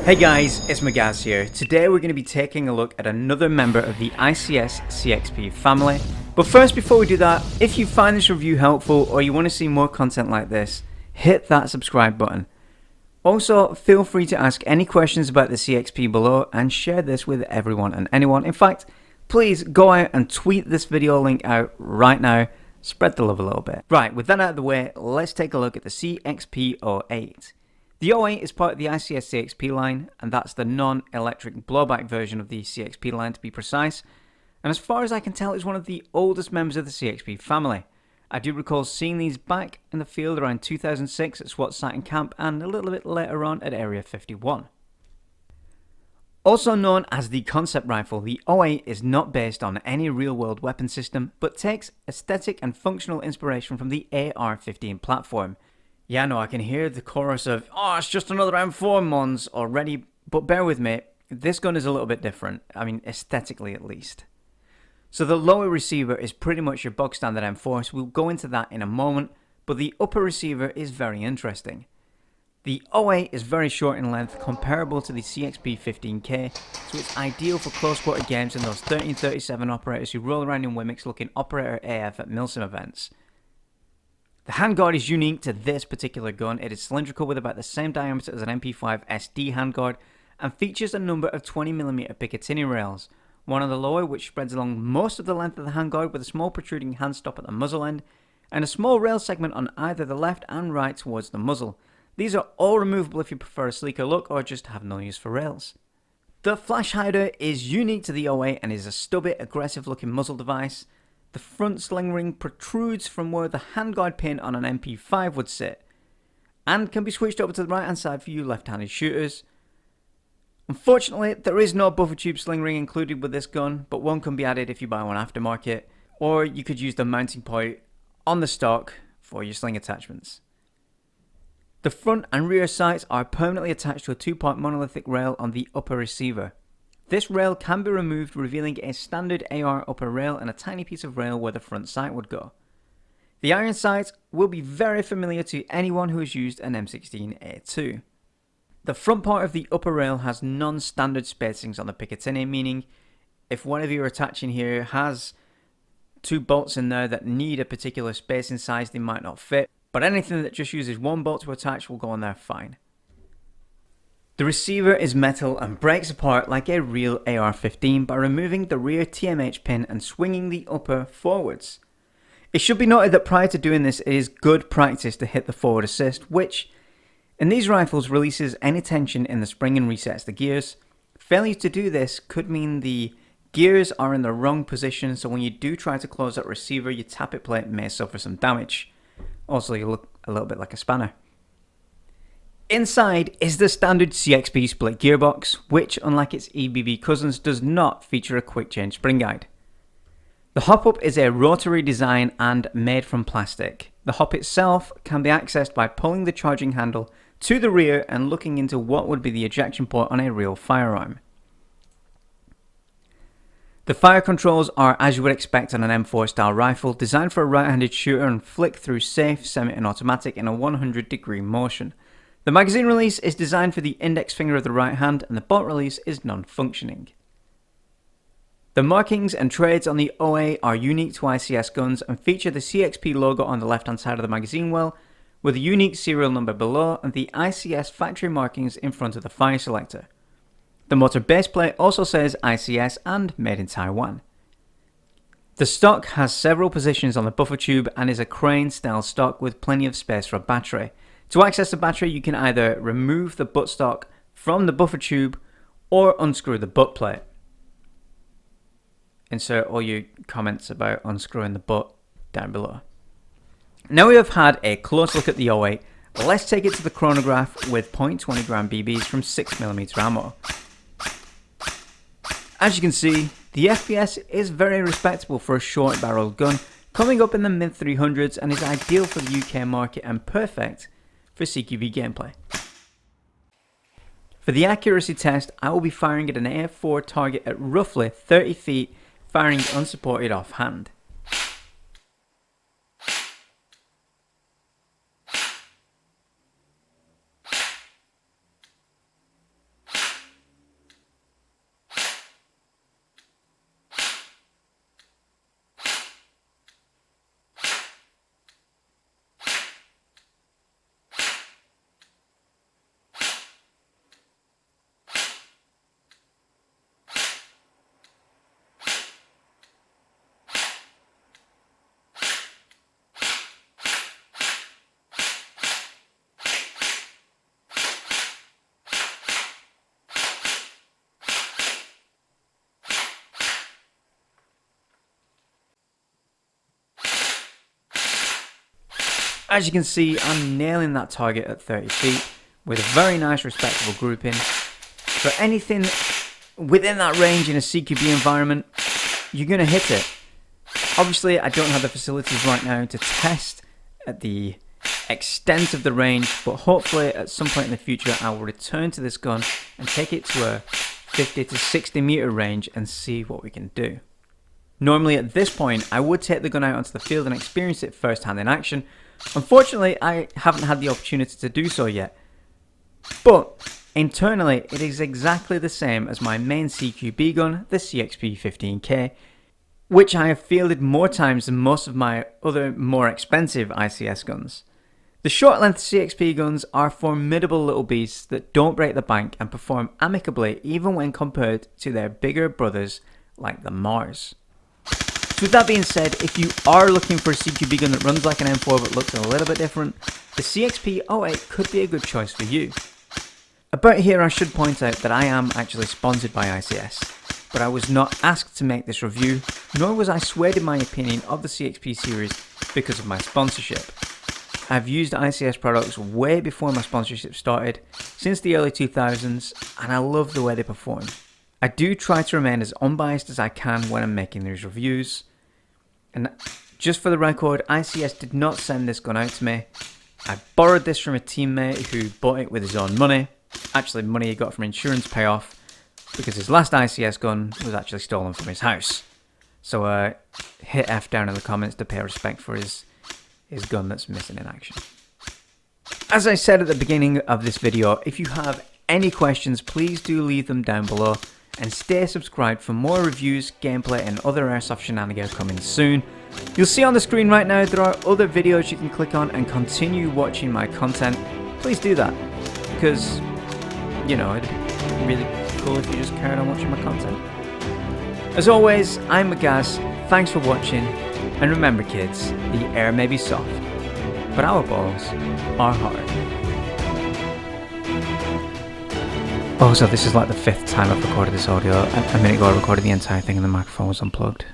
Hey guys, it's Magaz here. Today we're going to be taking a look at another member of the ICS CXP family. But first, before we do that, if you find this review helpful or you want to see more content like this, hit that subscribe button. Also, feel free to ask any questions about the CXP below and share this with everyone and anyone. In fact, please go out and tweet this video link out right now. Spread the love a little bit. Right, with that out of the way, let's take a look at the CXP08. The 08 is part of the ICS CXP line, and that's the non-electric blowback version of the CXP line to be precise. And as far as I can tell, it's one of the oldest members of the CXP family. I do recall seeing these back in the field around 2006 at SWAT Site and Camp, and a little bit later on at Area 51. Also known as the concept rifle, the 08 is not based on any real-world weapon system, but takes aesthetic and functional inspiration from the AR-15 platform. Yeah, no, I can hear the chorus of, "Oh, it's just another M4 Mons" already, but bear with me, this gun is a little bit different. I mean, aesthetically at least. So the lower receiver is pretty much your bog standard M4, so we'll go into that in a moment, but the upper receiver is very interesting. The 08 is very short in length, comparable to the CXP15K, so it's ideal for close quarter games and those 1337 operators who roll around in Wimics looking operator AF at Milsim events. The handguard is unique to this particular gun. It is cylindrical with about the same diameter as an MP5 SD handguard and features a number of 20mm Picatinny rails, one on the lower which spreads along most of the length of the handguard with a small protruding handstop at the muzzle end, and a small rail segment on either the left and right towards the muzzle. These are all removable if you prefer a sleeker look or just have no use for rails. The flash hider is unique to the 08 and is a stubby, aggressive looking muzzle device. The front sling ring protrudes from where the handguard pin on an MP5 would sit, and can be switched over to the right hand side for you left-handed shooters. Unfortunately, there is no buffer tube sling ring included with this gun, but one can be added if you buy one aftermarket, or you could use the mounting point on the stock for your sling attachments. The front and rear sights are permanently attached to a 2-part monolithic rail on the upper receiver. This rail can be removed, revealing a standard AR upper rail and a tiny piece of rail where the front sight would go. The iron sights will be very familiar to anyone who has used an M16A2. The front part of the upper rail has non-standard spacings on the Picatinny, meaning if whatever you're attaching here has 2 bolts in there that need a particular spacing size, they might not fit, but anything that just uses 1 bolt to attach will go on there fine. The receiver is metal and breaks apart like a real AR-15 by removing the rear TMH pin and swinging the upper forwards. It should be noted that prior to doing this, it is good practice to hit the forward assist, which in these rifles releases any tension in the spring and resets the gears. Failure to do this could mean the gears are in the wrong position, so when you do try to close that receiver, your tappet plate may suffer some damage. Also, you look a little bit like a spanner. Inside is the standard CXP split gearbox, which, unlike its EBB cousins, does not feature a quick change spring guide. The hop-up is a rotary design and made from plastic. The hop itself can be accessed by pulling the charging handle to the rear and looking into what would be the ejection port on a real firearm. The fire controls are as you would expect on an M4 style rifle, designed for a right-handed shooter and flick through safe, semi and automatic in a 100-degree motion. The magazine release is designed for the index finger of the right hand, and the bolt release is non-functioning. The markings and trades on the 08 are unique to ICS guns and feature the CXP logo on the left hand side of the magazine well, with a unique serial number below and the ICS factory markings in front of the fire selector. The motor base plate also says ICS and made in Taiwan. The stock has several positions on the buffer tube and is a crane style stock with plenty of space for a battery. To access the battery, you can either remove the buttstock from the buffer tube or unscrew the butt plate. Insert all your comments about unscrewing the butt down below. Now we have had a close look at the 08, let's take it to the chronograph with .20 gram BBs from 6mm ammo. As you can see, the FPS is very respectable for a short barreled gun, coming up in the mid 300s, and is ideal for the UK market and perfect for CQB gameplay. For the accuracy test, I will be firing at an AF4 target at roughly 30 feet, firing unsupported offhand. As you can see, I'm nailing that target at 30 feet with a very nice respectable grouping. For anything within that range in a CQB environment, you're going to hit it. Obviously, I don't have the facilities right now to test at the extent of the range, but hopefully at some point in the future I will return to this gun and take it to a 50 to 60 meter range and see what we can do. Normally at this point I would take the gun out onto the field and experience it firsthand in action. Unfortunately, I haven't had the opportunity to do so yet, but internally it is exactly the same as my main CQB gun, the CXP15K, which I have fielded more times than most of my other more expensive ICS guns. The short length CXP guns are formidable little beasts that don't break the bank and perform amicably even when compared to their bigger brothers like the Mars. So with that being said, if you are looking for a CQB gun that runs like an M4 but looks a little bit different, the CXP08 could be a good choice for you. About here I should point out that I am actually sponsored by ICS, but I was not asked to make this review, nor was I swayed in my opinion of the CXP series because of my sponsorship. I've used ICS products way before my sponsorship started, since the early 2000s, and I love the way they perform. I do try to remain as unbiased as I can when I'm making these reviews. And just for the record, ICS did not send this gun out to me. I borrowed this from a teammate who bought it with his own money. Actually, money he got from insurance payoff, because his last ICS gun was actually stolen from his house. So hit F down in the comments to pay respect for his gun that's missing in action. As I said at the beginning of this video, if you have any questions, please do leave them down below. And stay subscribed for more reviews, gameplay and other airsoft shenanigans coming soon. You'll see on the screen right now there are other videos you can click on and continue watching my content. Please do that, because, you know, it'd be really cool if you just carried on watching my content. As always, I'm Magaz, thanks for watching, and remember kids, the air may be soft, but our balls are hard. Oh, so this is like the 5th time I've recorded this audio. A minute ago I recorded the entire thing and the microphone was unplugged.